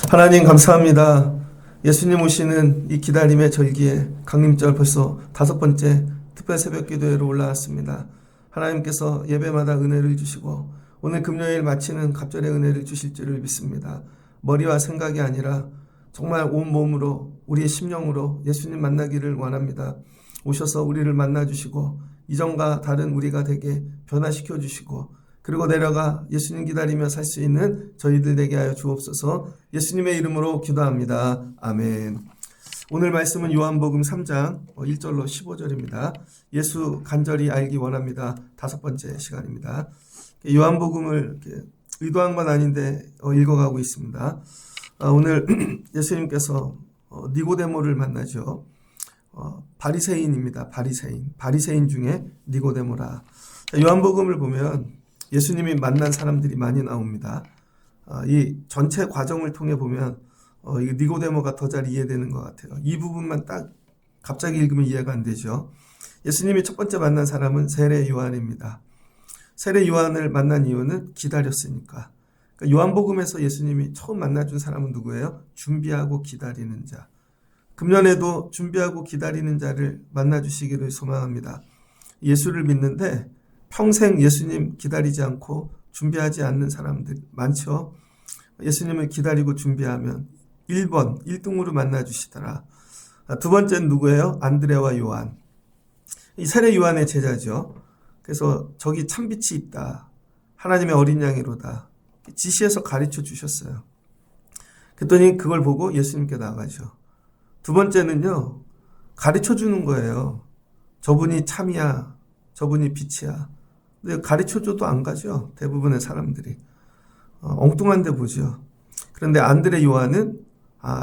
하나님 감사합니다. 예수님 오시는 이 기다림의 절기에 강림절 벌써 5번째 특별 새벽 기도회로 올라왔습니다. 하나님께서 예배마다 은혜를 주시고 오늘 금요일 마치는 갑절의 은혜를 주실 줄을 믿습니다. 머리와 생각이 아니라 정말 온 몸으로 우리의 심령으로 예수님 만나기를 원합니다. 오셔서 우리를 만나주시고 이전과 다른 우리가 되게 변화시켜 주시고 그리고 내려가 예수님 기다리며 살 수 있는 저희들 되게 하여 주옵소서. 예수님의 이름으로 기도합니다. 아멘. 오늘 말씀은 요한복음 3장 1절로 15절입니다. 예수 간절히 알기 원합니다. 5번째 시간입니다. 요한복음을 의도한 건 아닌데 읽어가고 있습니다. 오늘 예수님께서 니고데모를 만나죠. 바리새인입니다. 바리새인 중에 니고데모라. 요한복음을 보면 예수님이 만난 사람들이 많이 나옵니다. 이 전체 과정을 통해 보면 니고데모가 더 잘 이해되는 것 같아요. 이 부분만 딱 갑자기 읽으면 이해가 안 되죠. 예수님이 첫 번째 만난 사람은 세례 요한입니다. 세례 요한을 만난 이유는 기다렸으니까. 그러니까 요한복음에서 예수님이 처음 만나준 사람은 누구예요? 준비하고 기다리는 자. 금년에도 준비하고 기다리는 자를 만나주시기를 소망합니다. 예수를 믿는데 평생 예수님 기다리지 않고 준비하지 않는 사람들 많죠. 예수님을 기다리고 준비하면 1번, 1등으로 만나주시더라. 두 번째는 누구예요? 안드레와 요한. 이 세례 요한의 제자죠. 그래서 저기 참빛이 있다. 하나님의 어린 양이로다. 지시해서 가르쳐 주셨어요. 그랬더니 그걸 보고 예수님께 나가죠. 두 번째는요. 가르쳐 주는 거예요. 저분이 참이야. 저분이 빛이야. 근데 가르쳐줘도 안 가죠. 대부분의 사람들이. 엉뚱한 데 보죠. 그런데 안드레 요한은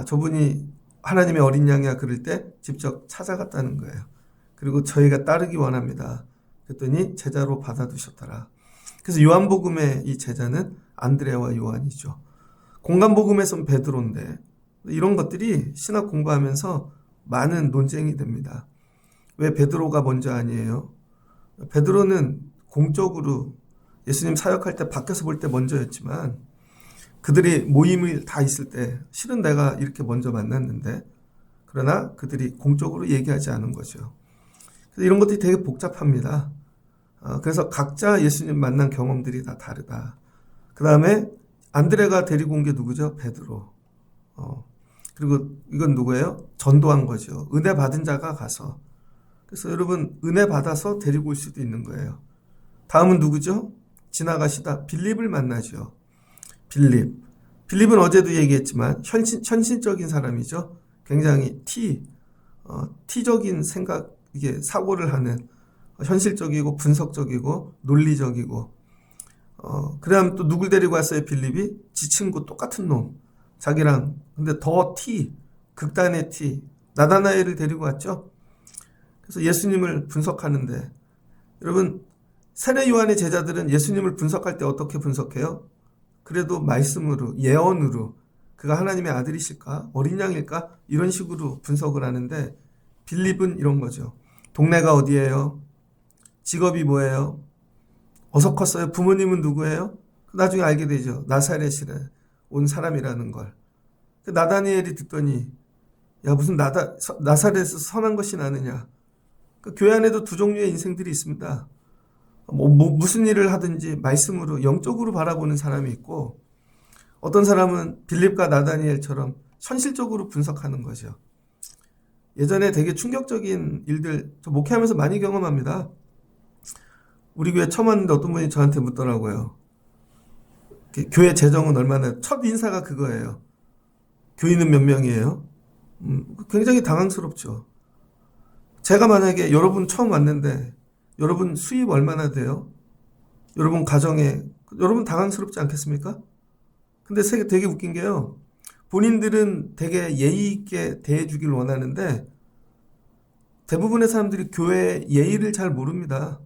저분이 하나님의 어린 양이야 그럴 때 직접 찾아갔다는 거예요. 그리고 저희가 따르기 원합니다. 그랬더니 제자로 받아두셨더라. 그래서 요한복음의 이 제자는 안드레와 요한이죠. 공간복음에서는 베드로인데 이런 것들이 신학 공부하면서 많은 논쟁이 됩니다. 왜 베드로가 먼저 아니에요? 베드로는 공적으로 예수님 사역할 때 밖에서 볼 때 먼저였지만 그들이 모임을 다 있을 때 실은 내가 이렇게 먼저 만났는데 그러나 그들이 공적으로 얘기하지 않은 거죠. 그래서 이런 것들이 되게 복잡합니다. 그래서 각자 예수님 만난 경험들이 다 다르다. 그 다음에 안드레가 데리고 온 게 누구죠? 베드로. 그리고 이건 누구예요? 전도한 거죠. 은혜 받은 자가 가서. 그래서 여러분 은혜 받아서 데리고 올 수도 있는 거예요. 다음은 누구죠? 지나가시다 빌립을 만나죠. 빌립은 어제도 얘기했지만 현실적인 사람이죠. 굉장히 T적인 생각, 이게 사고를 하는 현실적이고 분석적이고 논리적이고 그 다음 또 누굴 데리고 왔어요? 빌립이 지 친구 똑같은 놈 자기랑 근데 더 극단의 나다나엘을 데리고 왔죠. 그래서 예수님을 분석하는데 여러분 세례 요한의 제자들은 예수님을 분석할 때 어떻게 분석해요? 그래도 말씀으로 예언으로 그가 하나님의 아들이실까? 어린 양일까? 이런 식으로 분석을 하는데 빌립은 이런 거죠. 동네가 어디예요? 직업이 뭐예요? 어디서 컸어요? 부모님은 누구예요? 나중에 알게 되죠. 나사렛에 온 사람이라는 걸. 나다니엘이 듣더니 야 무슨 나사렛에서 선한 것이 나느냐. 그 교회 안에도 두 종류의 인생들이 있습니다. 무슨 일을 하든지 말씀으로 영적으로 바라보는 사람이 있고 어떤 사람은 빌립과 나다니엘처럼 현실적으로 분석하는 거죠. 예전에 되게 충격적인 일들 저 목회하면서 많이 경험합니다. 우리 교회 처음 왔는데 어떤 분이 저한테 묻더라고요. 교회 재정은 얼마나 첫 인사가 그거예요. 교인은 몇 명이에요? 굉장히 당황스럽죠. 제가 만약에 여러분 처음 왔는데 여러분 수입 얼마나 돼요? 여러분 가정에 여러분 당황스럽지 않겠습니까? 근데 되게 웃긴 게요. 본인들은 되게 예의 있게 대해주길 원하는데 대부분의 사람들이 교회 예의를 잘 모릅니다.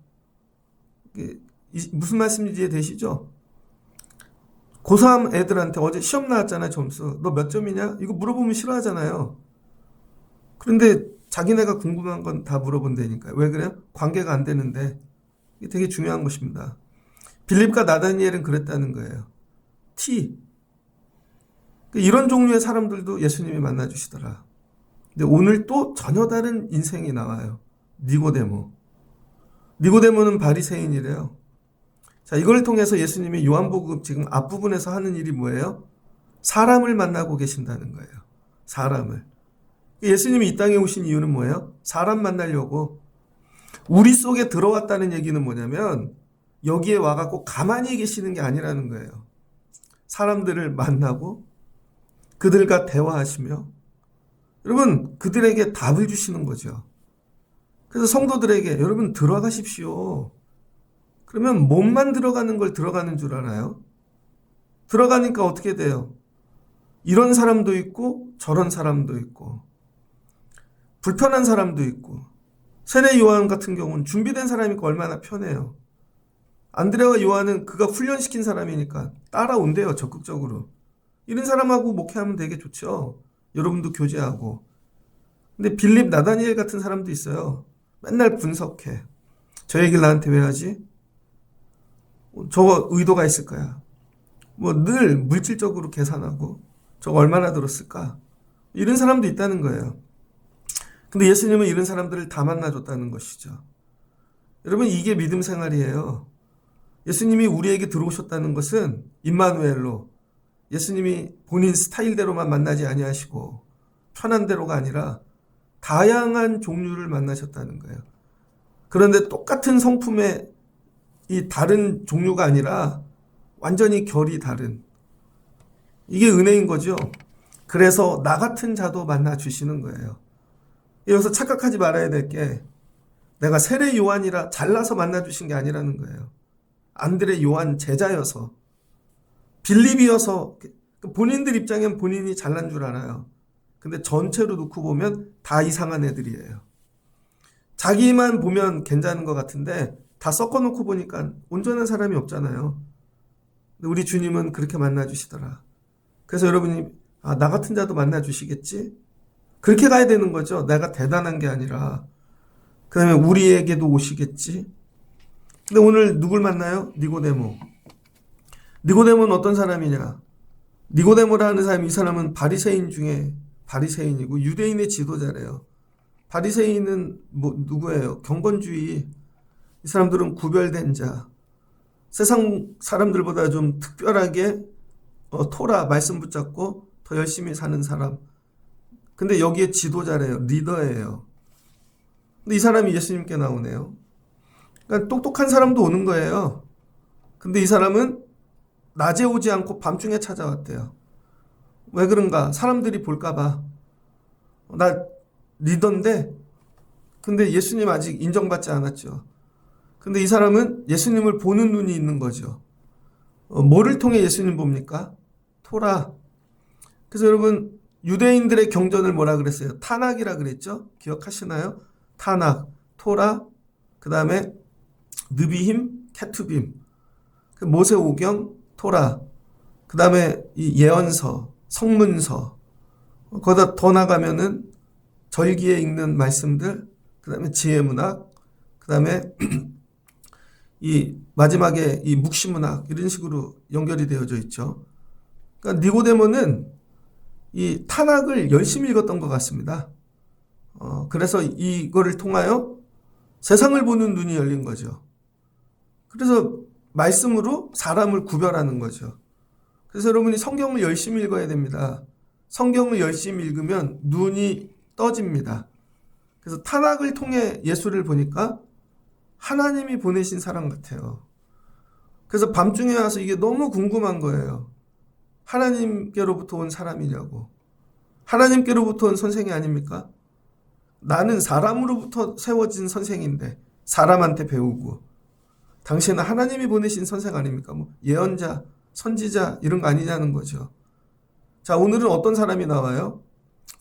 무슨 말씀인지 이해되시죠? 고3 애들한테 어제 시험 나왔잖아요, 점수. 너 몇 점이냐? 이거 물어보면 싫어하잖아요. 그런데 자기네가 궁금한 건 다 물어본다니까요. 왜 그래요? 관계가 안 되는데. 이게 되게 중요한 것입니다. 빌립과 나다니엘은 그랬다는 거예요. T. 이런 종류의 사람들도 예수님이 만나주시더라. 근데 오늘 또 전혀 다른 인생이 나와요. 니고데모. 니고데모는 바리새인이래요. 자, 이걸 통해서 예수님이 요한복음 지금 앞부분에서 하는 일이 뭐예요? 사람을 만나고 계신다는 거예요. 사람을. 예수님이 이 땅에 오신 이유는 뭐예요? 사람 만나려고. 우리 속에 들어왔다는 얘기는 뭐냐면 여기에 와갖고 가만히 계시는 게 아니라는 거예요. 사람들을 만나고 그들과 대화하시며 여러분 그들에게 답을 주시는 거죠. 그래서 성도들에게 여러분 들어가십시오. 그러면 몸만 들어가는 걸 들어가는 줄 알아요? 들어가니까 어떻게 돼요? 이런 사람도 있고 저런 사람도 있고 불편한 사람도 있고 세례 요한 같은 경우는 준비된 사람이니까 얼마나 편해요. 안드레와 요한은 그가 훈련시킨 사람이니까 따라온대요. 적극적으로. 이런 사람하고 목회하면 되게 좋죠. 여러분도 교제하고. 근데 빌립, 나다니엘 같은 사람도 있어요. 맨날 분석해. 저 얘기를 나한테 왜 하지? 저거 의도가 있을 거야. 뭐 늘 물질적으로 계산하고 저거 얼마나 들었을까? 이런 사람도 있다는 거예요. 근데 예수님은 이런 사람들을 다 만나줬다는 것이죠. 여러분 이게 믿음 생활이에요. 예수님이 우리에게 들어오셨다는 것은 임마누엘로 예수님이 본인 스타일대로만 만나지 아니하시고 편한 대로가 아니라 다양한 종류를 만나셨다는 거예요. 그런데 똑같은 성품의 이 다른 종류가 아니라 완전히 결이 다른 이게 은혜인 거죠. 그래서 나 같은 자도 만나 주시는 거예요. 여기서 착각하지 말아야 될 게 내가 세례 요한이라 잘나서 만나 주신 게 아니라는 거예요. 안드레 요한 제자여서 빌립이어서 본인들 입장엔 본인이 잘난 줄 알아요. 근데 전체로 놓고 보면 다 이상한 애들이에요. 자기만 보면 괜찮은 것 같은데 다 섞어놓고 보니까 온전한 사람이 없잖아요. 근데 우리 주님은 그렇게 만나주시더라. 그래서 여러분이 나 같은 자도 만나주시겠지? 그렇게 가야 되는 거죠. 내가 대단한 게 아니라. 그 다음에 우리에게도 오시겠지? 근데 오늘 누굴 만나요? 니고데모. 니고데모는 어떤 사람이냐? 니고데모라는 사람이 이 사람은 바리새인 중에 바리새인이고 유대인의 지도자래요. 바리새인은 누구예요? 경건주의. 이 사람들은 구별된 자. 세상 사람들보다 좀 특별하게 토라 말씀 붙잡고 더 열심히 사는 사람. 근데 여기에 지도자래요. 리더예요. 근데 이 사람이 예수님께 나오네요. 그러니까 똑똑한 사람도 오는 거예요. 근데 이 사람은 낮에 오지 않고 밤중에 찾아왔대요. 왜 그런가? 사람들이 볼까봐. 나 리더인데, 근데 예수님 아직 인정받지 않았죠. 근데 이 사람은 예수님을 보는 눈이 있는 거죠. 뭐를 통해 예수님 봅니까? 토라. 그래서 여러분, 유대인들의 경전을 뭐라 그랬어요? 타낙이라 그랬죠? 기억하시나요? 타낙, 토라, 그 다음에 느비힘, 케투빔, 모세오경, 토라, 그 다음에 이 예언서, 성문서, 거기다 더 나가면은 절기에 읽는 말씀들, 그 다음에 지혜문학, 그 다음에 이 마지막에 이 묵시문학 이런 식으로 연결이 되어져 있죠. 그러니까 니고데모는 이 타낙을 열심히 읽었던 것 같습니다. 그래서 이거를 통하여 세상을 보는 눈이 열린 거죠. 그래서 말씀으로 사람을 구별하는 거죠. 그래서 여러분이 성경을 열심히 읽어야 됩니다. 성경을 열심히 읽으면 눈이 떠집니다. 그래서 타낙을 통해 예수를 보니까 하나님이 보내신 사람 같아요. 그래서 밤중에 와서 이게 너무 궁금한 거예요. 하나님께로부터 온 사람이냐고. 하나님께로부터 온 선생이 아닙니까? 나는 사람으로부터 세워진 선생인데 사람한테 배우고 당신은 하나님이 보내신 선생 아닙니까? 뭐 예언자, 선지자 이런 거 아니냐는 거죠. 자, 오늘은 어떤 사람이 나와요?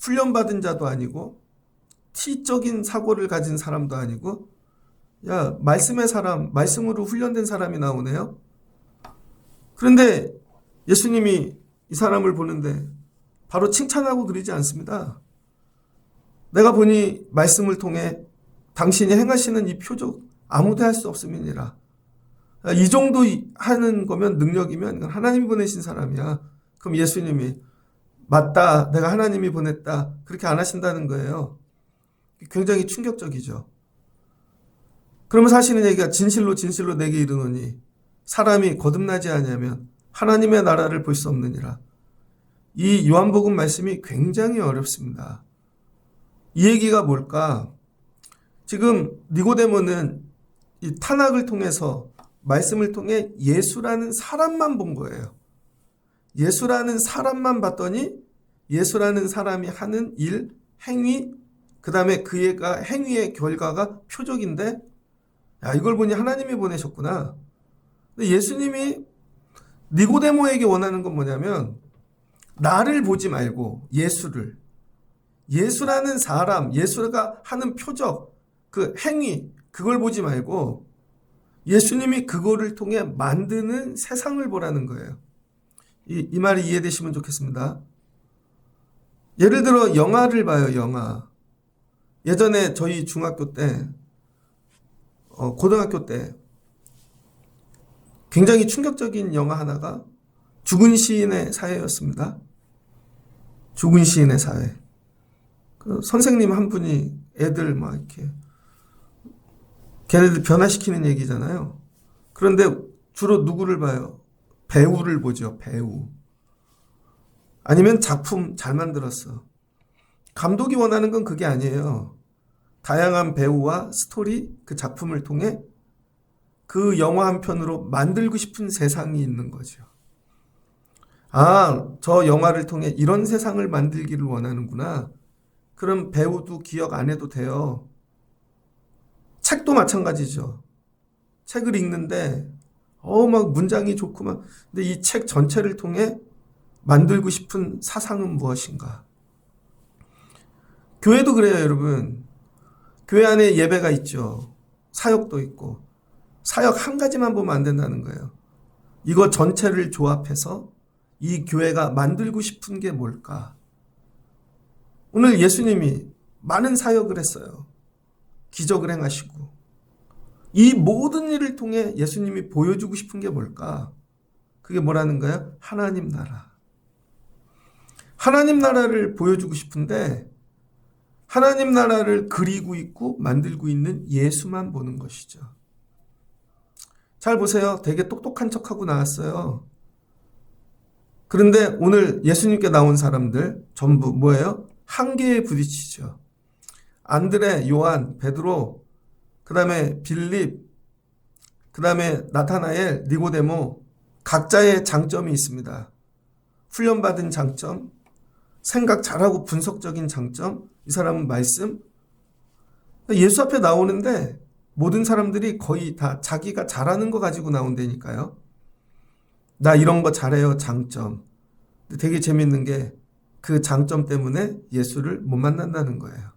훈련받은 자도 아니고 T적인 사고를 가진 사람도 아니고 말씀의 사람, 말씀으로 훈련된 사람이 나오네요. 그런데 예수님이 이 사람을 보는데 바로 칭찬하고 그러지 않습니다. 내가 보니 말씀을 통해 당신이 행하시는 이 표적 아무도 할 수 없음이니라. 이 정도 하는 거면 능력이면 하나님이 보내신 사람이야. 그럼 예수님이 맞다, 내가 하나님이 보냈다, 그렇게 안 하신다는 거예요. 굉장히 충격적이죠. 그러면서 하시는 얘기가 진실로 진실로 내게 이르노니 사람이 거듭나지 아니하면 하나님의 나라를 볼 수 없느니라. 이 요한복음 말씀이 굉장히 어렵습니다. 이 얘기가 뭘까? 지금 니고데모는 이 타낙을 통해서 말씀을 통해 예수라는 사람만 본 거예요. 예수라는 사람만 봤더니 예수라는 사람이 하는 일, 행위, 그 다음에 그가 행위의 결과가 표적인데, 야, 이걸 보니 하나님이 보내셨구나. 근데 예수님이 니고데모에게 원하는 건 뭐냐면 나를 보지 말고 예수를, 예수라는 사람, 예수가 하는 표적, 그 행위, 그걸 보지 말고 예수님이 그거를 통해 만드는 세상을 보라는 거예요. 이 말이 이해되시면 좋겠습니다. 예를 들어 영화를 봐요. 영화. 예전에 저희 중학교 때, 고등학교 때 굉장히 충격적인 영화 하나가 죽은 시인의 사회였습니다. 죽은 시인의 사회. 그 선생님 한 분이 애들 막 이렇게 걔네들 변화시키는 얘기잖아요. 그런데 주로 누구를 봐요? 배우를 보죠. 배우. 아니면 작품 잘 만들었어. 감독이 원하는 건 그게 아니에요. 다양한 배우와 스토리, 그 작품을 통해 그 영화 한 편으로 만들고 싶은 세상이 있는 거죠. 아, 저 영화를 통해 이런 세상을 만들기를 원하는구나. 그럼 배우도 기억 안 해도 돼요. 책도 마찬가지죠. 책을 읽는데 막 문장이 좋구만. 근데 이 책 전체를 통해 만들고 싶은 사상은 무엇인가? 교회도 그래요, 여러분. 교회 안에 예배가 있죠. 사역도 있고. 사역 한 가지만 보면 안 된다는 거예요. 이거 전체를 조합해서 이 교회가 만들고 싶은 게 뭘까? 오늘 예수님이 많은 사역을 했어요. 기적을 행하시고. 이 모든 일을 통해 예수님이 보여주고 싶은 게 뭘까? 그게 뭐라는 거야? 하나님 나라. 하나님 나라를 보여주고 싶은데 하나님 나라를 그리고 있고 만들고 있는 예수만 보는 것이죠. 잘 보세요. 되게 똑똑한 척하고 나왔어요. 그런데 오늘 예수님께 나온 사람들 전부 뭐예요? 한계에 부딪히죠. 안드레, 요한, 베드로, 그 다음에 빌립, 그 다음에 나타나엘, 니고데모, 각자의 장점이 있습니다. 훈련받은 장점, 생각 잘하고 분석적인 장점, 이 사람은 말씀. 예수 앞에 나오는데 모든 사람들이 거의 다 자기가 잘하는 거 가지고 나온다니까요. 나 이런 거 잘해요, 장점. 근데 되게 재밌는 게 그 장점 때문에 예수를 못 만난다는 거예요.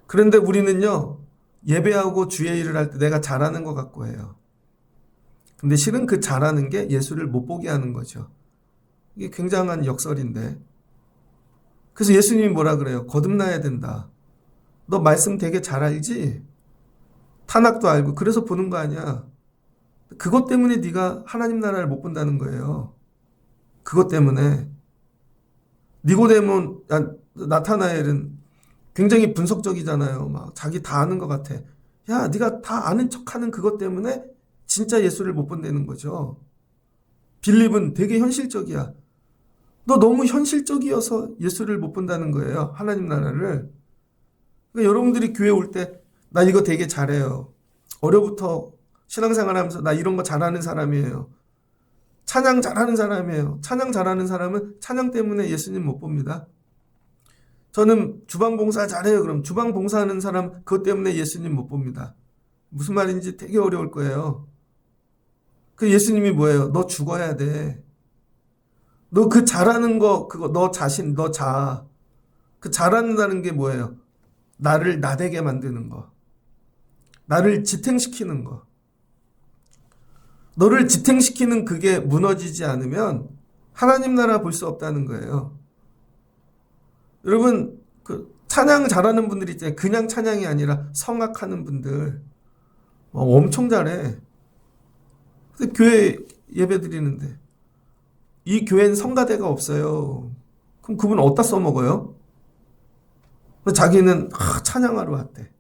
그런데 우리는요, 예배하고 주의 일을 할 때 내가 잘하는 것 같고 해요. 근데 실은 그 잘하는 게 예수를 못 보게 하는 거죠. 이게 굉장한 역설인데. 그래서 예수님이 뭐라 그래요? 거듭나야 된다. 너 말씀 되게 잘 알지? 타낙도 알고 그래서 보는 거 아니야. 그것 때문에 네가 하나님 나라를 못 본다는 거예요. 그것 때문에. 니고데모, 나타나엘은 굉장히 분석적이잖아요. 막 자기 다 아는 것 같아. 야, 네가 다 아는 척하는 그것 때문에 진짜 예수를 못 본다는 거죠. 빌립은 되게 현실적이야. 너 너무 현실적이어서 예수를 못 본다는 거예요. 하나님 나라를. 그러니까 여러분들이 교회 올 때 나 이거 되게 잘해요. 어려부터 신앙생활 하면서 나 이런 거 잘하는 사람이에요. 찬양 잘하는 사람이에요. 찬양 잘하는 사람은 찬양 때문에 예수님 못 봅니다. 저는 주방 봉사 잘해요. 그럼 주방 봉사하는 사람 그것 때문에 예수님 못 봅니다. 무슨 말인지 되게 어려울 거예요. 그 예수님이 뭐예요? 너 죽어야 돼. 너 그 잘하는 거 그거 너 자신 너 자아. 그 잘한다는 게 뭐예요? 나를 나대게 만드는 거. 나를 지탱시키는 거. 너를 지탱시키는 그게 무너지지 않으면 하나님 나라 볼 수 없다는 거예요. 여러분, 찬양 잘하는 분들이 있잖아요. 그냥 찬양이 아니라 성악하는 분들. 엄청 잘해. 근데 교회 예배 드리는데 이 교회는 성가대가 없어요. 그럼 그분 어디다 써먹어요? 자기는 찬양하러 왔대.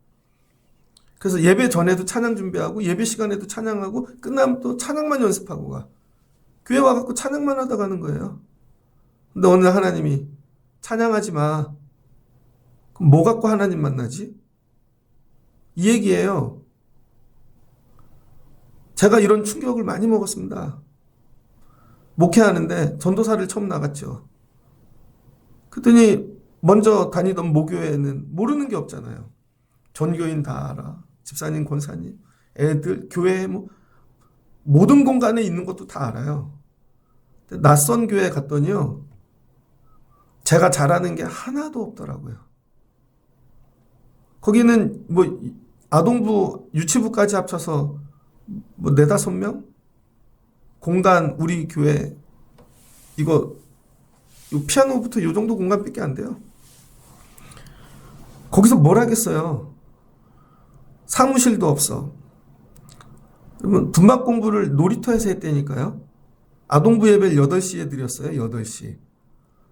그래서 예배 전에도 찬양 준비하고 예배 시간에도 찬양하고 끝나면 또 찬양만 연습하고 가. 교회 와갖고 찬양만 하다 가는 거예요. 근데 오늘 하나님이 찬양하지 마. 그럼 뭐 갖고 하나님 만나지? 이 얘기예요. 제가 이런 충격을 많이 먹었습니다. 목회하는데 전도사를 처음 나갔죠. 그랬더니 먼저 다니던 모교회는 모르는 게 없잖아요. 전교인 다 알아. 집사님, 권사님, 애들, 교회 모든 공간에 있는 것도 다 알아요. 낯선 교회 갔더니요. 제가 잘하는 게 하나도 없더라고요. 거기는 아동부, 유치부까지 합쳐서 4-5명? 공간, 우리 교회, 이거 피아노부터 요 정도 공간밖에 안 돼요. 거기서 뭘 하겠어요? 사무실도 없어. 그러면 분막 공부를 놀이터에서 했다니까요. 아동부 예배를 8시에 드렸어요. 8시.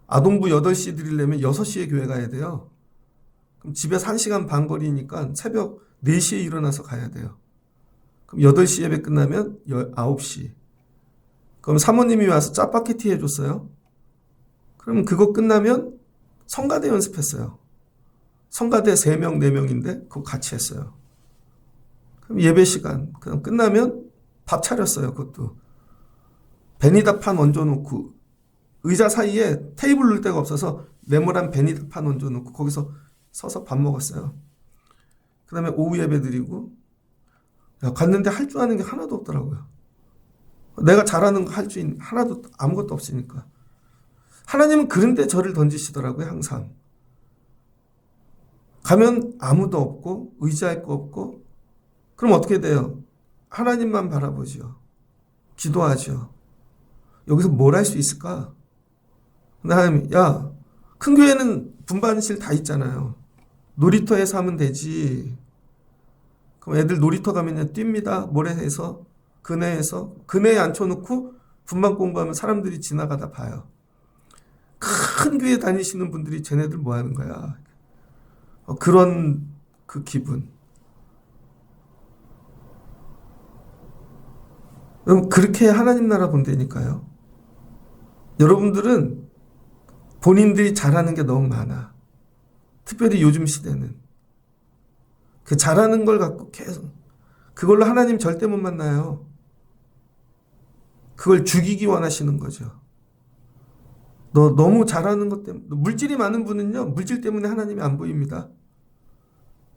아동부 8시 드리려면 6시에 교회 가야 돼요. 그럼 집에서 1시간 반 거리니까 새벽 4시에 일어나서 가야 돼요. 그럼 8시 예배 끝나면 9시. 그럼 사모님이 와서 짜파게티 해줬어요. 그럼 그거 끝나면 성가대 연습했어요. 성가대 3명, 4명인데 그거 같이 했어요. 그럼 예배 시간 그럼 끝나면 밥 차렸어요. 그것도 베니다판 얹어놓고 의자 사이에 테이블 놓을 데가 없어서 네모난 베니다판 얹어놓고 거기서 서서 밥 먹었어요. 그 다음에 오후 예배 드리고 갔는데 할 줄 아는 게 하나도 없더라고요. 내가 잘하는 거 할 줄 하나도 아무것도 없으니까. 하나님은 그런데 저를 던지시더라고요. 항상. 가면 아무도 없고 의지할 거 없고 그럼 어떻게 돼요? 하나님만 바라보죠. 기도하죠. 여기서 뭘 할 수 있을까? 하나님이 큰 교회는 분반실 다 있잖아요. 놀이터에서 하면 되지. 그럼 애들 놀이터 가면 뜁니다. 모래에서 그네에 앉혀놓고 분반 공부하면 사람들이 지나가다 봐요. 큰 교회 다니시는 분들이 쟤네들 뭐 하는 거야. 그런 그 기분. 여러분 그렇게 하나님 나라 본다니까요. 여러분들은 본인들이 잘하는 게 너무 많아. 특별히 요즘 시대는. 그 잘하는 걸 갖고 계속 그걸로 하나님 절대 못 만나요. 그걸 죽이기 원하시는 거죠. 너 너무 잘하는 것 때문에 물질이 많은 분은요. 물질 때문에 하나님이 안 보입니다.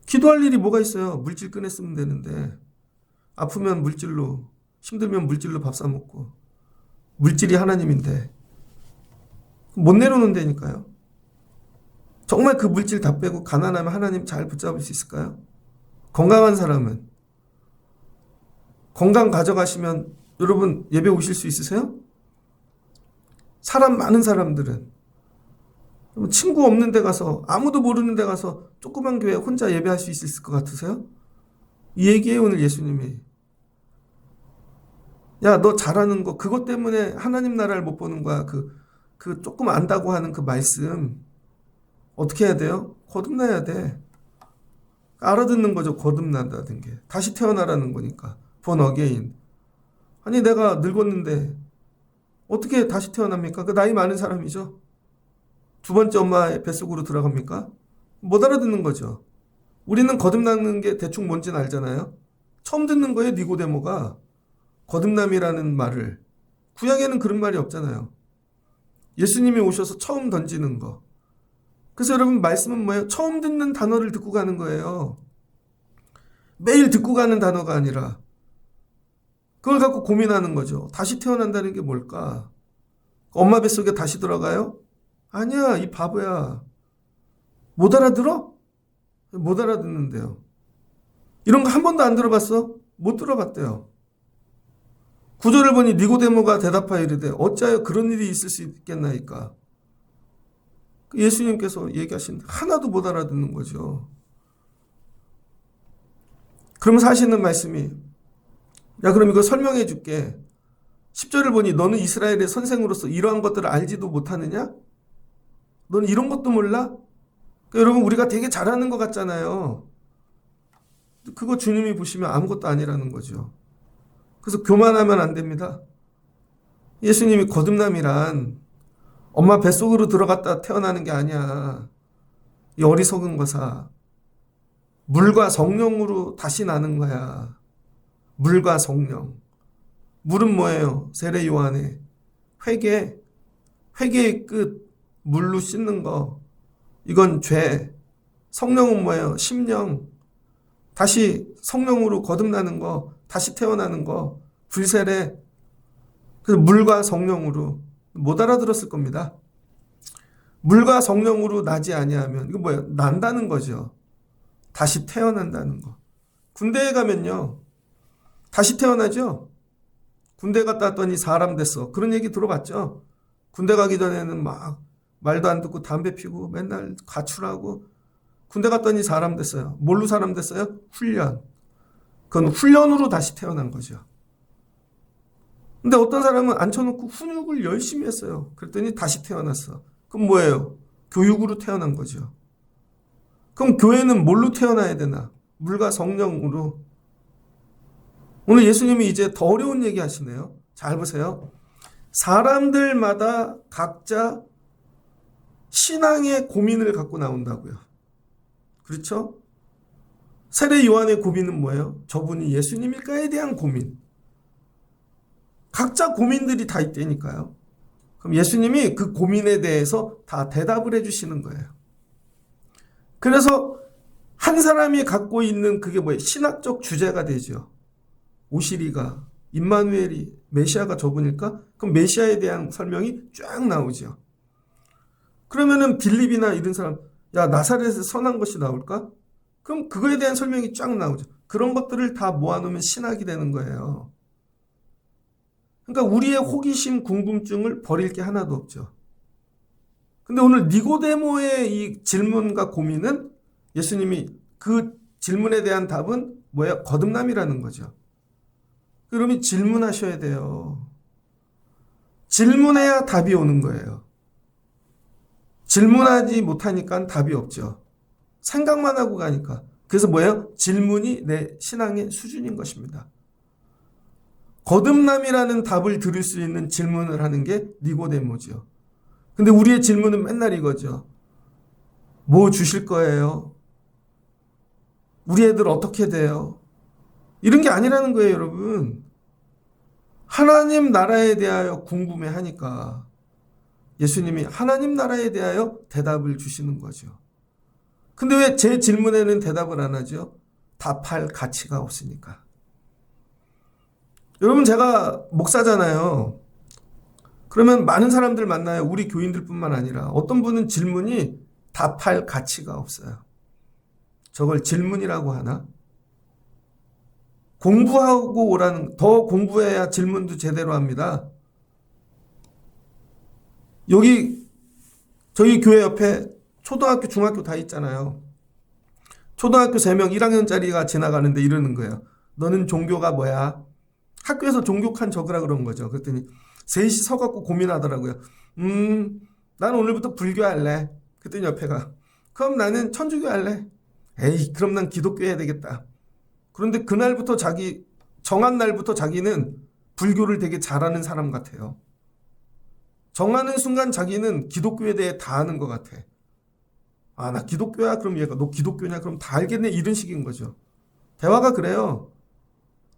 기도할 일이 뭐가 있어요. 물질 꺼냈으면 되는데 아프면 물질로 힘들면 물질로 밥 사 먹고 물질이 하나님인데 못 내려놓는다니까요. 정말 그 물질 다 빼고 가난하면 하나님 잘 붙잡을 수 있을까요? 건강한 사람은 건강 가져가시면 여러분 예배 오실 수 있으세요? 사람 많은 사람들은 친구 없는 데 가서 아무도 모르는 데 가서 조그만 교회 혼자 예배할 수 있을 것 같으세요? 이 얘기예요. 오늘 예수님이. 너 잘하는 거 그것 때문에 하나님 나라를 못 보는 거야. 그 조금 안다고 하는 그 말씀 어떻게 해야 돼요? 거듭나야 돼. 알아듣는 거죠. 거듭난다는 게. 다시 태어나라는 거니까. born again. 아니 내가 늙었는데 어떻게 다시 태어납니까? 그 나이 많은 사람이죠. 2번째 엄마의 뱃속으로 들어갑니까? 못 알아듣는 거죠. 우리는 거듭나는 게 대충 뭔지는 알잖아요. 처음 듣는 거예요. 니고데모가. 거듭남이라는 말을. 구약에는 그런 말이 없잖아요. 예수님이 오셔서 처음 던지는 거. 그래서 여러분 말씀은 뭐예요? 처음 듣는 단어를 듣고 가는 거예요. 매일 듣고 가는 단어가 아니라 그걸 갖고 고민하는 거죠. 다시 태어난다는 게 뭘까? 엄마 뱃속에 다시 들어가요? 아니야, 이 바보야. 못 알아들어? 못 알아듣는데요. 이런 거 한 번도 안 들어봤어? 못 들어봤대요. 구절을 보니 니고데모가 대답하여 이르되 어찌하여 그런 일이 있을 수 있겠나이까? 예수님께서 얘기하신 하나도 못 알아듣는 거죠. 그러면서 하시는 말씀이, 야, 그럼 이거 설명해 줄게. 10절을 보니 너는 이스라엘의 선생으로서 이러한 것들을 알지도 못하느냐? 너는 이런 것도 몰라? 그러니까 여러분, 우리가 되게 잘하는 것 같잖아요. 그거 주님이 보시면 아무것도 아니라는 거죠. 그래서 교만하면 안 됩니다. 예수님이 거듭남이란 엄마 뱃속으로 들어갔다 태어나는 게 아니야. 이 어리석은 거사. 물과 성령으로 다시 나는 거야. 물과 성령. 물은 뭐예요? 세례 요한의 회개. 회개의 끝. 물로 씻는 거. 이건 죄. 성령은 뭐예요? 심령. 다시 성령으로 거듭나는 거. 다시 태어나는 거. 불세례. 그래서 물과 성령으로. 못 알아들었을 겁니다. 물과 성령으로 나지 아니하면 이거 뭐예요? 난다는 거죠. 다시 태어난다는 거. 군대에 가면요. 다시 태어나죠. 군대 갔다 왔더니 사람 됐어. 그런 얘기 들어봤죠. 군대 가기 전에는 막 말도 안 듣고 담배 피고 맨날 가출하고 군대 갔더니 사람 됐어요. 뭘로 사람 됐어요? 훈련. 그건 훈련으로 다시 태어난 거죠. 근데 어떤 사람은 앉혀놓고 훈육을 열심히 했어요. 그랬더니 다시 태어났어. 그럼 뭐예요? 교육으로 태어난 거죠. 그럼 교회는 뭘로 태어나야 되나? 물과 성령으로. 오늘 예수님이 이제 더 어려운 얘기 하시네요. 잘 보세요. 사람들마다 각자 신앙의 고민을 갖고 나온다고요. 그렇죠? 세례 요한의 고민은 뭐예요? 저분이 예수님일까에 대한 고민. 각자 고민들이 다 있다니까요. 그럼 예수님이 그 고민에 대해서 다 대답을 해주시는 거예요. 그래서 한 사람이 갖고 있는 그게 뭐예요? 신학적 주제가 되죠. 오시리가, 임마누엘이, 메시아가 저분일까? 그럼 메시아에 대한 설명이 쫙 나오죠. 그러면은 빌립이나 이런 사람, 야, 나사렛에서 선한 것이 나올까? 그럼 그거에 대한 설명이 쫙 나오죠. 그런 것들을 다 모아놓으면 신학이 되는 거예요. 그러니까 우리의 호기심, 궁금증을 버릴 게 하나도 없죠. 근데 오늘 니고데모의 이 질문과 고민은 예수님이 그 질문에 대한 답은 뭐예요? 거듭남이라는 거죠. 그러면 질문하셔야 돼요. 질문해야 답이 오는 거예요. 질문하지 못하니까 답이 없죠. 생각만 하고 가니까. 그래서 뭐예요? 질문이 내 신앙의 수준인 것입니다. 거듭남이라는 답을 들을 수 있는 질문을 하는 게 니고데모죠. 근데 우리의 질문은 맨날 이거죠. 뭐 주실 거예요? 우리 애들 어떻게 돼요? 이런 게 아니라는 거예요, 여러분. 하나님 나라에 대하여 궁금해하니까 예수님이 하나님 나라에 대하여 대답을 주시는 거죠. 근데 왜 제 질문에는 대답을 안 하죠? 답할 가치가 없으니까. 여러분, 제가 목사잖아요. 그러면 많은 사람들 만나요. 우리 교인들뿐만 아니라 어떤 분은 질문이 답할 가치가 없어요. 저걸 질문이라고 하나? 공부하고 오라는, 더 공부해야 질문도 제대로 합니다. 여기 저희 교회 옆에 초등학교, 중학교 다 있잖아요. 초등학교 3명 1학년짜리가 지나가는데 이러는 거예요. 너는 종교가 뭐야? 학교에서 종교 칸 적으라 그런 거죠. 그랬더니 셋이 서갖고 고민하더라고요. 나는 오늘부터 불교 할래. 그랬더니 옆에가 그럼 나는 천주교 할래. 에이, 그럼 난 기독교 해야 되겠다. 그런데 그날부터 정한 날부터 자기는 불교를 되게 잘하는 사람 같아요. 정하는 순간 자기는 기독교에 대해 다 아는 것 같아. 아, 나 기독교야? 그럼 얘가 너 기독교냐? 그럼 다 알겠네? 이런 식인 거죠. 대화가 그래요.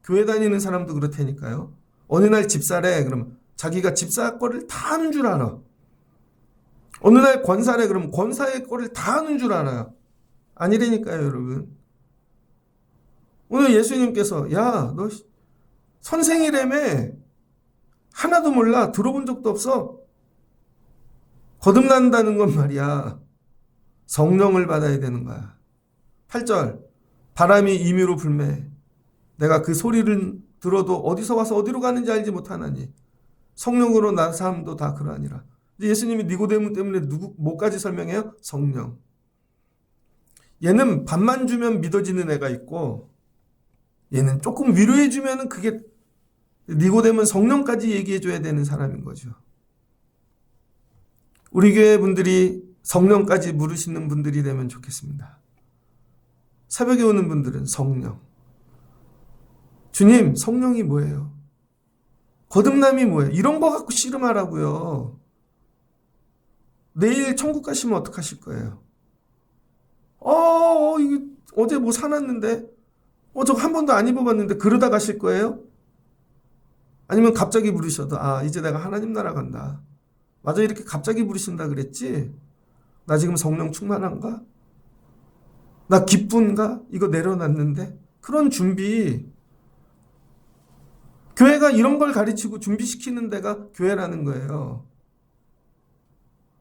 교회 다니는 사람도 그렇다니까요. 어느 날 집사래. 그러면 자기가 집사 거를 다 아는 줄 알아. 어느 날 권사래. 그러면 권사의 거를 다 아는 줄 알아요. 아니라니까요, 여러분. 오늘 예수님께서 야, 너 선생이라며 하나도 몰라. 들어본 적도 없어. 거듭난다는 건 말이야. 성령을 받아야 되는 거야. 8절 바람이 임의로 불매 내가 그 소리를 들어도 어디서 와서 어디로 가는지 알지 못하나니 성령으로 난 사람도 다 그러하니라. 예수님이 니고데모 때문에 뭐까지 설명해요? 성령. 얘는 밥만 주면 믿어지는 애가 있고 얘는 조금 위로해 주면은 그게 니고데모는 성령까지 얘기해 줘야 되는 사람인 거죠. 우리 교회 분들이 성령까지 물으시는 분들이 되면 좋겠습니다. 새벽에 오는 분들은 성령. 주님, 성령이 뭐예요? 거듭남이 뭐예요? 이런 거 갖고 씨름하라고요. 내일 천국 가시면 어떡하실 거예요? 이게 어제 뭐 사놨는데, 저거 한 번도 안 입어봤는데 그러다 가실 거예요? 아니면 갑자기 부르셔도, 이제 내가 하나님 나라 간다. 맞아, 이렇게 갑자기 부르신다 그랬지? 나 지금 성령 충만한가? 나 기쁜가? 이거 내려놨는데? 그런 준비. 교회가 이런 걸 가르치고 준비시키는 데가 교회라는 거예요.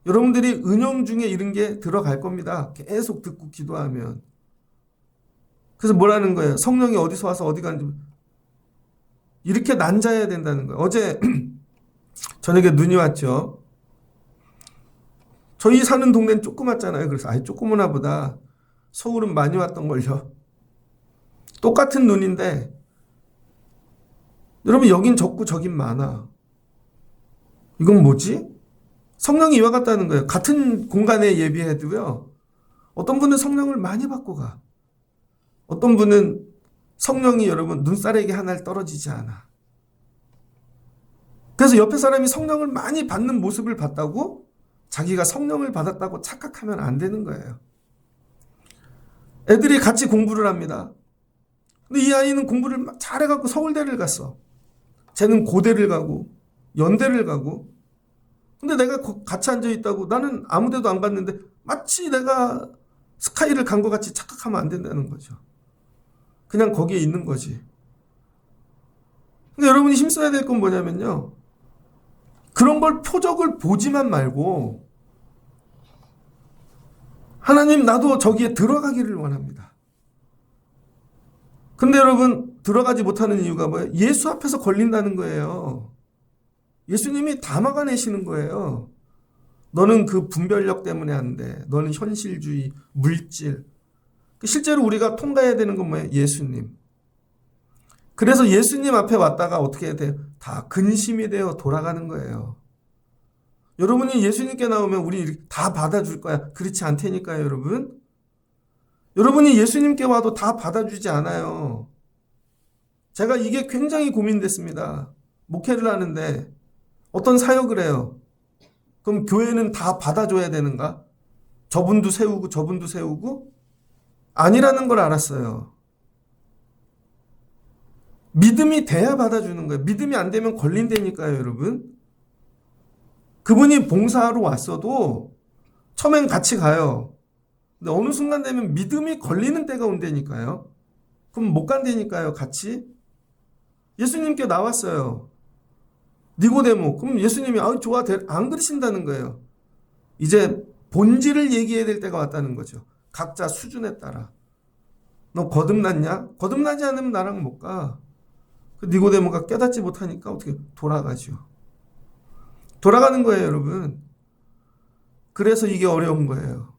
여러분들이 은영 중에 이런 게 들어갈 겁니다. 계속 듣고 기도하면. 그래서 뭐라는 거예요? 성령이 어디서 와서 어디 가는지. 이렇게 난자해야 된다는 거예요. 어제 저녁에 눈이 왔죠. 저희 사는 동네는 조그맣잖아요. 그래서 조그마나 보다 서울은 많이 왔던 걸요. 똑같은 눈인데 여러분 여긴 적고 저긴 많아. 이건 뭐지? 성령이 이와 같다는 거예요. 같은 공간에 예비해도요. 어떤 분은 성령을 많이 받고 가. 어떤 분은 성령이 여러분 눈사래기 하나를 떨어지지 않아. 그래서 옆에 사람이 성령을 많이 받는 모습을 봤다고 자기가 성령을 받았다고 착각하면 안 되는 거예요. 애들이 같이 공부를 합니다. 근데 이 아이는 공부를 잘해갖고 서울대를 갔어. 쟤는 고대를 가고 연대를 가고. 근데 내가 같이 앉아있다고 나는 아무 데도 안 갔는데 마치 내가 스카이를 간 것 같이 착각하면 안 된다는 거죠. 그냥 거기에 있는 거지. 근데 여러분이 힘써야 될 건 뭐냐면요. 그런 걸 표적을 보지만 말고 하나님 나도 저기에 들어가기를 원합니다. 근데 여러분 들어가지 못하는 이유가 뭐예요? 예수 앞에서 걸린다는 거예요. 예수님이 다 막아내시는 거예요. 너는 그 분별력 때문에 안 돼. 너는 현실주의, 물질. 실제로 우리가 통과해야 되는 건 뭐예요? 예수님. 그래서 예수님 앞에 왔다가 어떻게 해야 돼요? 다 근심이 되어 돌아가는 거예요. 여러분이 예수님께 나오면 우리 다 받아줄 거야. 그렇지 않다니까요, 여러분. 여러분이 예수님께 와도 다 받아주지 않아요. 제가 이게 굉장히 고민됐습니다. 목회를 하는데 어떤 사역을 해요. 그럼 교회는 다 받아줘야 되는가? 저분도 세우고 저분도 세우고? 아니라는 걸 알았어요. 믿음이 돼야 받아주는 거예요. 믿음이 안 되면 걸린다니까요, 여러분. 그분이 봉사하러 왔어도 처음엔 같이 가요. 근데 어느 순간 되면 믿음이 걸리는 때가 온다니까요. 그럼 못 간다니까요, 같이. 예수님께 나왔어요. 니고데모. 그럼 예수님이 좋아, 안 그러신다는 거예요. 이제 본질을 얘기해야 될 때가 왔다는 거죠. 각자 수준에 따라. 너 거듭났냐? 거듭나지 않으면 나랑 못 가. 그 니고데모가 깨닫지 못하니까 어떻게 돌아가죠. 돌아가는 거예요, 여러분. 그래서 이게 어려운 거예요.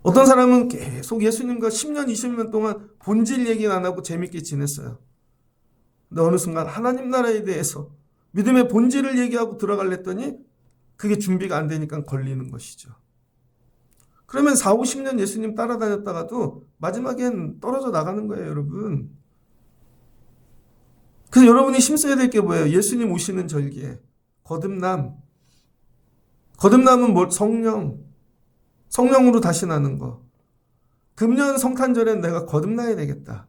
어떤 사람은 계속 예수님과 10년, 20년 동안 본질 얘기는 안 하고 재밌게 지냈어요. 근데 어느 순간 하나님 나라에 대해서 믿음의 본질을 얘기하고 들어가려더니 그게 준비가 안 되니까 걸리는 것이죠. 그러면 4, 50년 예수님 따라다녔다가도 마지막엔 떨어져 나가는 거예요, 여러분. 그래서 여러분이 힘써야 될 게 뭐예요? 예수님 오시는 절기에 거듭남. 거듭남은 뭘? 성령. 성령으로 다시 나는 거. 금년 성탄절엔 내가 거듭나야 되겠다.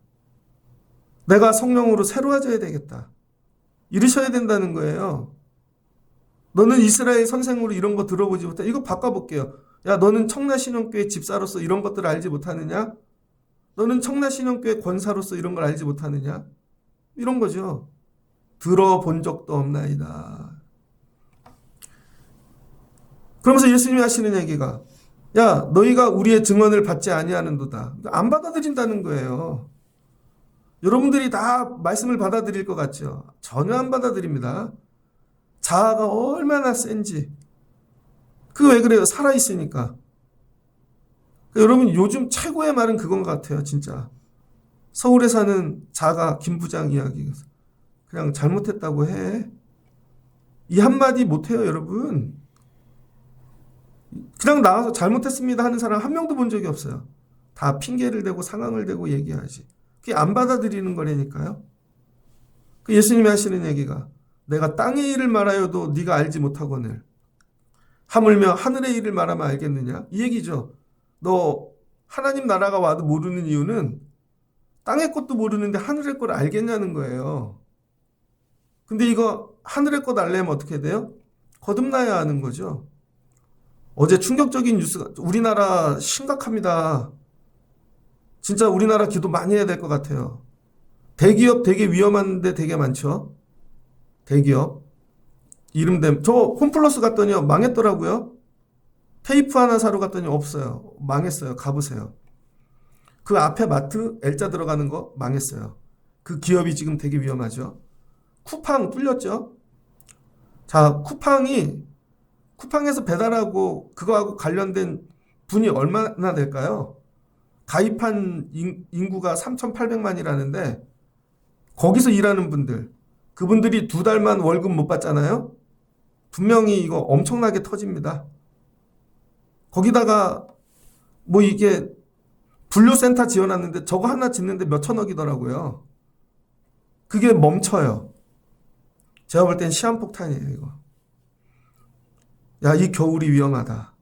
내가 성령으로 새로워져야 되겠다. 이러셔야 된다는 거예요. 너는 이스라엘 선생으로 이런 거 들어보지 못해. 이거 바꿔볼게요. 야, 너는 청라신령교회 집사로서 이런 것들을 알지 못하느냐? 너는 청라신령교회 권사로서 이런 걸 알지 못하느냐? 이런 거죠. 들어본 적도 없나이다. 그러면서 예수님이 하시는 얘기가 야, 너희가 우리의 증언을 받지 아니하는도다. 안 받아들인다는 거예요. 여러분들이 다 말씀을 받아들일 것 같죠? 전혀 안 받아들입니다. 자아가 얼마나 센지. 그게 왜 그래요? 살아있으니까. 여러분 요즘 최고의 말은 그건 것 같아요. 진짜. 서울에 사는 자가 김 부장 이야기. 그냥 잘못했다고 해. 이 한마디 못해요, 여러분. 그냥 나와서 잘못했습니다 하는 사람 한 명도 본 적이 없어요. 다 핑계를 대고 상황을 대고 얘기하지. 그게 안 받아들이는 거라니까요. 그 예수님이 하시는 얘기가 내가 땅의 일을 말하여도 네가 알지 못하거늘 하물며 하늘의 일을 말하면 알겠느냐? 이 얘기죠. 너 하나님 나라가 와도 모르는 이유는 땅의 것도 모르는데 하늘의 걸 알겠냐는 거예요. 근데 이거 하늘의 것 알려면 어떻게 돼요? 거듭나야 하는 거죠. 어제 충격적인 뉴스가 우리나라 심각합니다. 진짜 우리나라 기도 많이 해야 될 것 같아요. 대기업 되게 위험한데 되게 많죠. 대기업. 이름된 저 홈플러스 갔더니요 망했더라고요. 테이프 하나 사러 갔더니 없어요. 망했어요. 가보세요. 그 앞에 마트 L자 들어가는 거 망했어요. 그 기업이 지금 되게 위험하죠. 쿠팡 뚫렸죠. 자, 쿠팡에서 배달하고 그거하고 관련된 분이 얼마나 될까요? 가입한 인구가 3,800만이라는데 거기서 일하는 분들, 그분들이 2달만 월급 못 받잖아요. 분명히 이거 엄청나게 터집니다. 거기다가 뭐 이게 분류센터 지어놨는데 저거 하나 짓는데 몇천억이더라고요. 그게 멈춰요. 제가 볼 땐 시한폭탄이에요, 이거. 야, 이 겨울이 위험하다.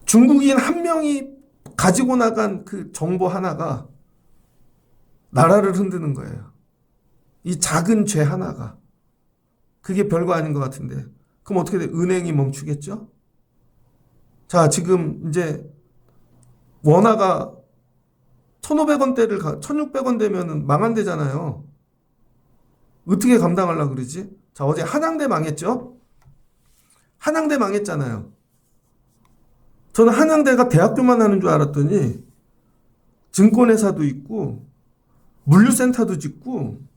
중국인 한 명이 가지고 나간 그 정보 하나가 나라를 흔드는 거예요. 이 작은 죄 하나가. 그게 별거 아닌 것 같은데. 그럼 어떻게 돼? 은행이 멈추겠죠? 자, 지금 이제 원화가 1,500원대를 1,600원 되면은 망한대잖아요. 어떻게 감당하려고 그러지? 자, 어제 한양대 망했죠? 한양대 망했잖아요. 저는 한양대가 대학교만 하는 줄 알았더니 증권회사도 있고 물류센터도 짓고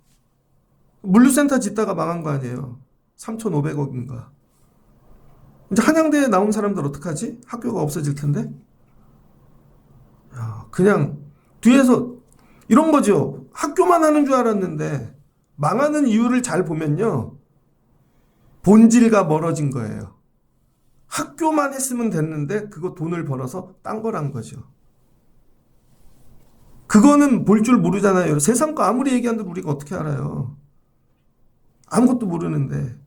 물류센터 짓다가 망한 거 아니에요. 3,500억인가. 이제 한양대에 나온 사람들 어떡하지? 학교가 없어질 텐데. 야, 그냥 뒤에서 이런 거죠. 학교만 하는 줄 알았는데 망하는 이유를 잘 보면요. 본질과 멀어진 거예요. 학교만 했으면 됐는데 그거 돈을 벌어서 딴 걸 한 거죠. 그거는 볼 줄 모르잖아요. 세상 거 아무리 얘기한들 우리가 어떻게 알아요. 아무것도 모르는데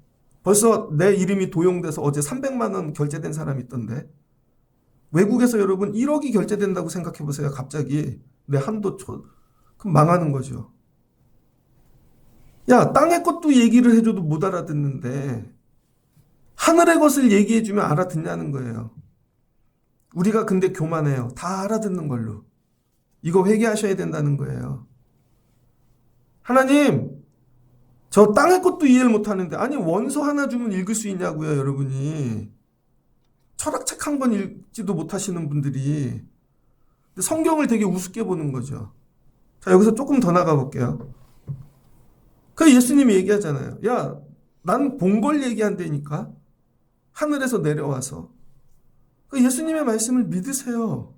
벌써 내 이름이 도용돼서 어제 300만 원 결제된 사람이 있던데 외국에서 여러분 1억이 결제된다고 생각해 보세요. 갑자기 내 한도 그럼 망하는 거죠. 야, 땅의 것도 얘기를 해줘도 못 알아듣는데 하늘의 것을 얘기해주면 알아듣냐는 거예요. 우리가 근데 교만해요. 다 알아듣는 걸로. 이거 회개하셔야 된다는 거예요. 하나님, 저 땅의 것도 이해를 못하는데 아니 원서 하나 주면 읽을 수 있냐고요, 여러분이. 철학책 한 권 읽지도 못하시는 분들이 성경을 되게 우습게 보는 거죠. 자, 여기서 조금 더 나가 볼게요. 그 예수님이 얘기하잖아요. 야, 난 본 걸 얘기한다니까. 하늘에서 내려와서. 그 예수님의 말씀을 믿으세요.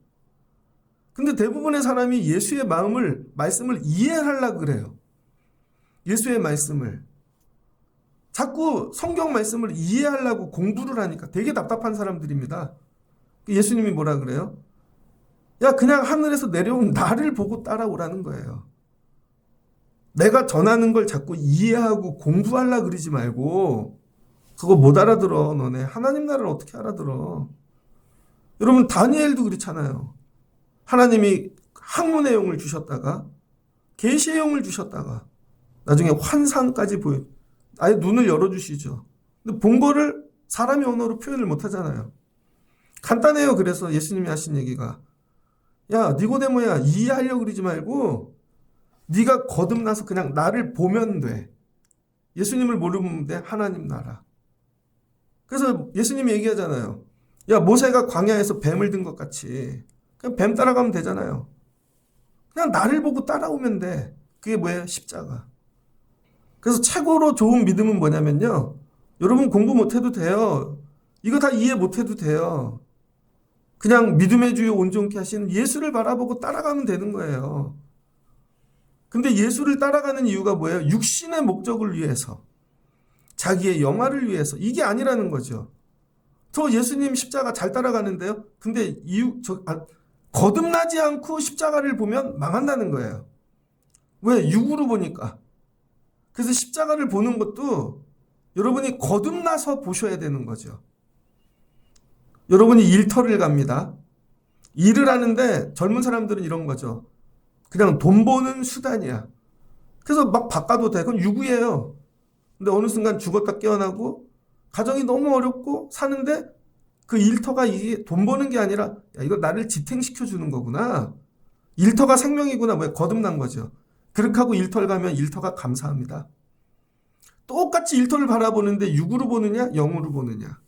근데 대부분의 사람이 예수의 말씀을 이해하려고 그래요. 예수의 말씀을. 자꾸 성경 말씀을 이해하려고 공부를 하니까 되게 답답한 사람들입니다. 예수님이 뭐라 그래요? 야, 그냥 하늘에서 내려온 나를 보고 따라오라는 거예요. 내가 전하는 걸 자꾸 이해하고 공부하려고 그러지 말고 그거 못 알아들어. 너네 하나님 나라를 어떻게 알아들어. 여러분 다니엘도 그렇잖아요. 하나님이 학문의 영을 주셨다가 계시의 영을 주셨다가 나중에 환상까지 아예 눈을 열어주시죠. 근데 본 거를 사람의 언어로 표현을 못 하잖아요. 간단해요. 그래서 예수님이 하신 얘기가 야, 니고데모야, 이해하려고 그러지 말고 네가 거듭나서 그냥 나를 보면 돼. 예수님을 모르면 돼. 하나님 나라. 그래서 예수님이 얘기하잖아요. 야, 모세가 광야에서 뱀을 든 것 같이 그냥 뱀 따라가면 되잖아요. 그냥 나를 보고 따라오면 돼. 그게 뭐예요? 십자가. 그래서 최고로 좋은 믿음은 뭐냐면요. 여러분 공부 못해도 돼요. 이거 다 이해 못해도 돼요. 그냥 믿음의 주에 온전케 하시는 예수를 바라보고 따라가면 되는 거예요. 근데 예수를 따라가는 이유가 뭐예요? 육신의 목적을 위해서, 자기의 영화를 위해서, 이게 아니라는 거죠. 저 예수님 십자가 잘 따라가는데요. 근데 거듭나지 않고 십자가를 보면 망한다는 거예요. 왜? 육으로 보니까. 그래서 십자가를 보는 것도 여러분이 거듭나서 보셔야 되는 거죠. 여러분이 일터를 갑니다. 일을 하는데 젊은 사람들은 이런 거죠. 그냥 돈 버는 수단이야. 그래서 막 바꿔도 돼. 그건 유구예요. 근데 어느 순간 죽었다 깨어나고 가정이 너무 어렵고 사는데 그 일터가 이게 돈 버는 게 아니라 야, 이거 나를 지탱시켜 주는 거구나. 일터가 생명이구나. 왜? 거듭난 거죠. 그렇게 하고 일터를 가면 일터가 감사합니다. 똑같이 일터를 바라보는데 육으로 보느냐 영으로 보느냐.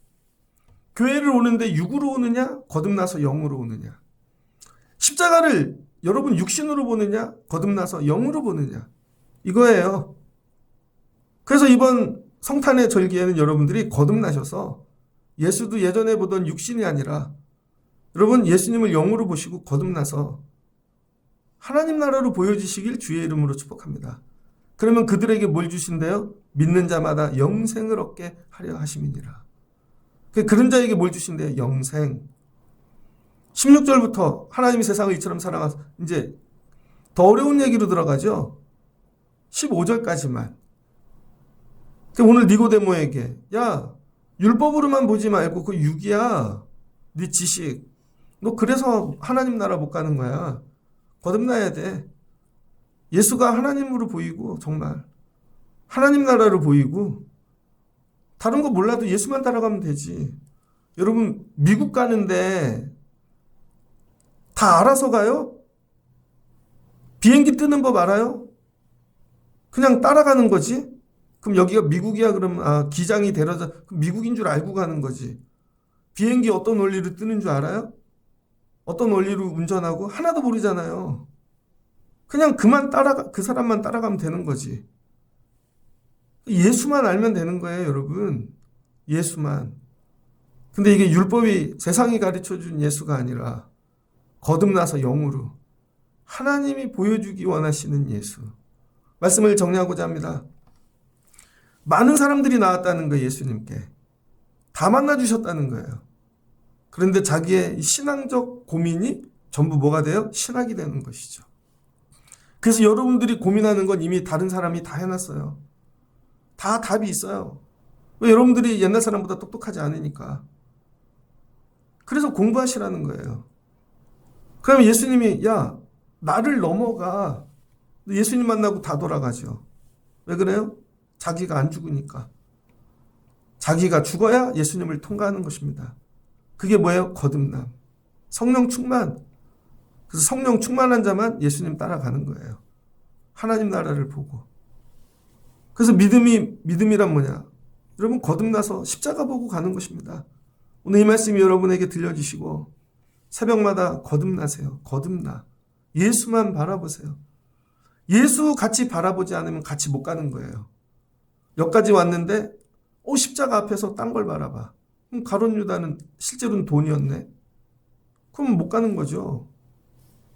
교회를 오는데 육으로 오느냐 거듭나서 영으로 오느냐. 십자가를 여러분 육신으로 보느냐 거듭나서 영으로 보느냐. 이거예요. 그래서 이번 성탄의 절기에는 여러분들이 거듭나셔서 예수도 예전에 보던 육신이 아니라 여러분 예수님을 영으로 보시고 거듭나서 하나님 나라로 보여주시길 주의 이름으로 축복합니다. 그러면 그들에게 뭘 주신대요? 믿는 자마다 영생을 얻게 하려 하심이니라. 그런 자에게 뭘 주신대요? 영생. 16절부터 하나님이 세상을 이처럼 사랑하사, 이제 더 어려운 얘기로 들어가죠. 15절까지만. 오늘 니고데모에게 야 율법으로만 보지 말고 그 육이야. 네 지식. 너 그래서 하나님 나라 못 가는 거야. 거듭나야 돼. 예수가 하나님으로 보이고 정말 하나님 나라로 보이고 다른 거 몰라도 예수만 따라가면 되지. 여러분 미국 가는데 다 알아서 가요? 비행기 뜨는 법 알아요? 그냥 따라가는 거지. 그럼 여기가 미국이야 그러면 기장이 데려다 미국인 줄 알고 가는 거지. 비행기 어떤 원리로 뜨는 줄 알아요? 어떤 원리로 운전하고 하나도 모르잖아요. 그냥 그 사람만 따라가면 되는 거지. 예수만 알면 되는 거예요, 여러분. 예수만. 근데 이게 율법이 세상이 가르쳐준 예수가 아니라 거듭나서 영으로 하나님이 보여주기 원하시는 예수. 말씀을 정리하고자 합니다. 많은 사람들이 나왔다는 거예요, 예수님께. 다 만나주셨다는 거예요. 그런데 자기의 신앙적 고민이 전부 뭐가 돼요? 신학이 되는 것이죠. 그래서 여러분들이 고민하는 건 이미 다른 사람이 다 해놨어요. 다 답이 있어요. 왜? 여러분들이 옛날 사람보다 똑똑하지 않으니까. 그래서 공부하시라는 거예요. 그러면 예수님이 야 나를 넘어가. 예수님 만나고 다 돌아가죠. 왜 그래요? 자기가 안 죽으니까. 자기가 죽어야 예수님을 통과하는 것입니다. 그게 뭐예요? 거듭남. 성령 충만. 그래서 성령 충만한 자만 예수님 따라가는 거예요. 하나님 나라를 보고. 그래서 믿음이란 뭐냐? 여러분 거듭나서 십자가 보고 가는 것입니다. 오늘 이 말씀이 여러분에게 들려주시고 새벽마다 거듭나세요. 거듭나. 예수만 바라보세요. 예수 같이 바라보지 않으면 같이 못 가는 거예요. 여기까지 왔는데 십자가 앞에서 딴 걸 바라봐. 그럼 가룟 유다는 실제로는 돈이었네. 그럼 못 가는 거죠.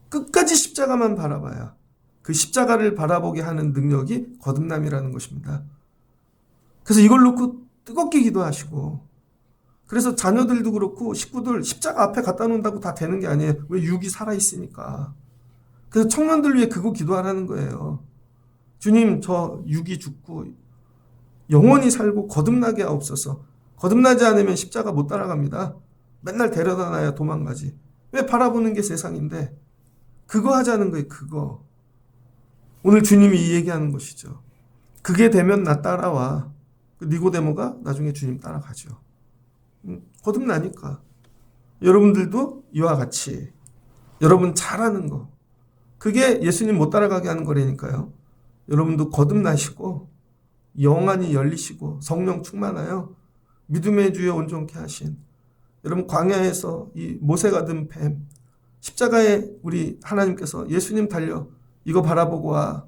끝까지 십자가만 바라봐야 그 십자가를 바라보게 하는 능력이 거듭남이라는 것입니다. 그래서 이걸 놓고 뜨겁게 기도하시고 그래서 자녀들도 그렇고 식구들 십자가 앞에 갖다 놓는다고 다 되는 게 아니에요. 왜? 육이 살아있으니까. 그래서 청년들 위해 그거 기도하라는 거예요. 주님 저 육이 죽고 영원히 살고 거듭나게 하옵소서. 거듭나지 않으면 십자가 못 따라갑니다. 맨날 데려다 놔야 도망가지. 왜? 바라보는 게 세상인데 그거 하자는 거예요. 그거. 오늘 주님이 이 얘기하는 것이죠. 그게 되면 나 따라와. 니고데모가 나중에 주님 따라가죠. 거듭나니까. 여러분들도 이와 같이 여러분 잘하는 거. 그게 예수님 못 따라가게 하는 거라니까요. 여러분도 거듭나시고 영안이 열리시고 성령 충만하여 믿음의 주에 온전케 하신 여러분 광야에서 이 모세가 든 뱀 십자가에 우리 하나님께서 예수님 달려 이거 바라보고 와.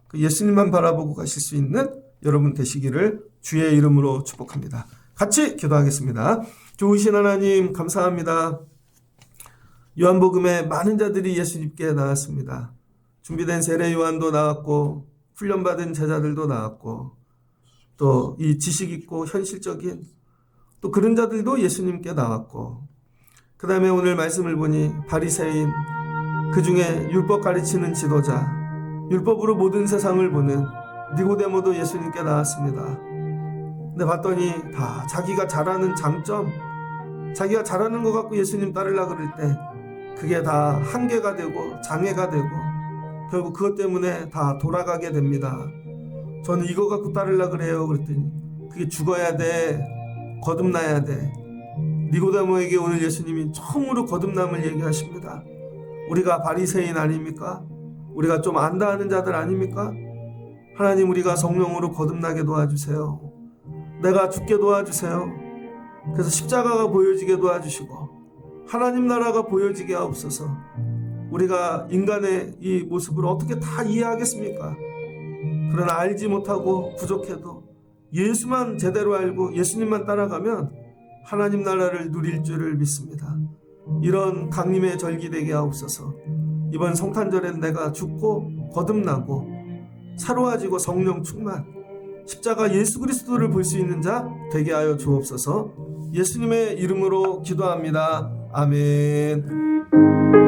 그 예수님만 바라보고 가실 수 있는 여러분 되시기를 주의 이름으로 축복합니다. 같이 기도하겠습니다. 좋으신 하나님 감사합니다. 요한복음에 많은 자들이 예수님께 나왔습니다. 준비된 세례 요한도 나왔고 훈련받은 제자들도 나왔고 또 이 지식 있고 현실적인 또 그런 자들도 예수님께 나왔고 그 다음에 오늘 말씀을 보니 바리새인 그 중에 율법 가르치는 지도자 율법으로 모든 세상을 보는 니고데모도 예수님께 나왔습니다. 근데 봤더니 다 자기가 잘하는 장점 자기가 잘하는 것 갖고 예수님 따르려고 그럴 때 그게 다 한계가 되고 장애가 되고 결국 그것 때문에 다 돌아가게 됩니다. 저는 이거 갖고 따르려고 그래요. 그랬더니 그게 죽어야 돼. 거듭나야 돼. 니고데모에게 오늘 예수님이 처음으로 거듭남을 얘기하십니다. 우리가 바리새인 아닙니까? 우리가 좀 안다 하는 자들 아닙니까? 하나님 우리가 성령으로 거듭나게 도와주세요. 내가 죽게 도와주세요. 그래서 십자가가 보여지게 도와주시고 하나님 나라가 보여지게 하옵소서. 우리가 인간의 이 모습을 어떻게 다 이해하겠습니까? 그러나 알지 못하고 부족해도 예수만 제대로 알고 예수님만 따라가면 하나님 나라를 누릴 줄을 믿습니다. 이런 강림의 절기 되게 하옵소서. 이번 성탄절엔 내가 죽고 거듭나고 새로워지고 성령 충만 십자가 예수 그리스도를 볼 수 있는 자 되게 하여 주옵소서. 예수님의 이름으로 기도합니다. 아멘.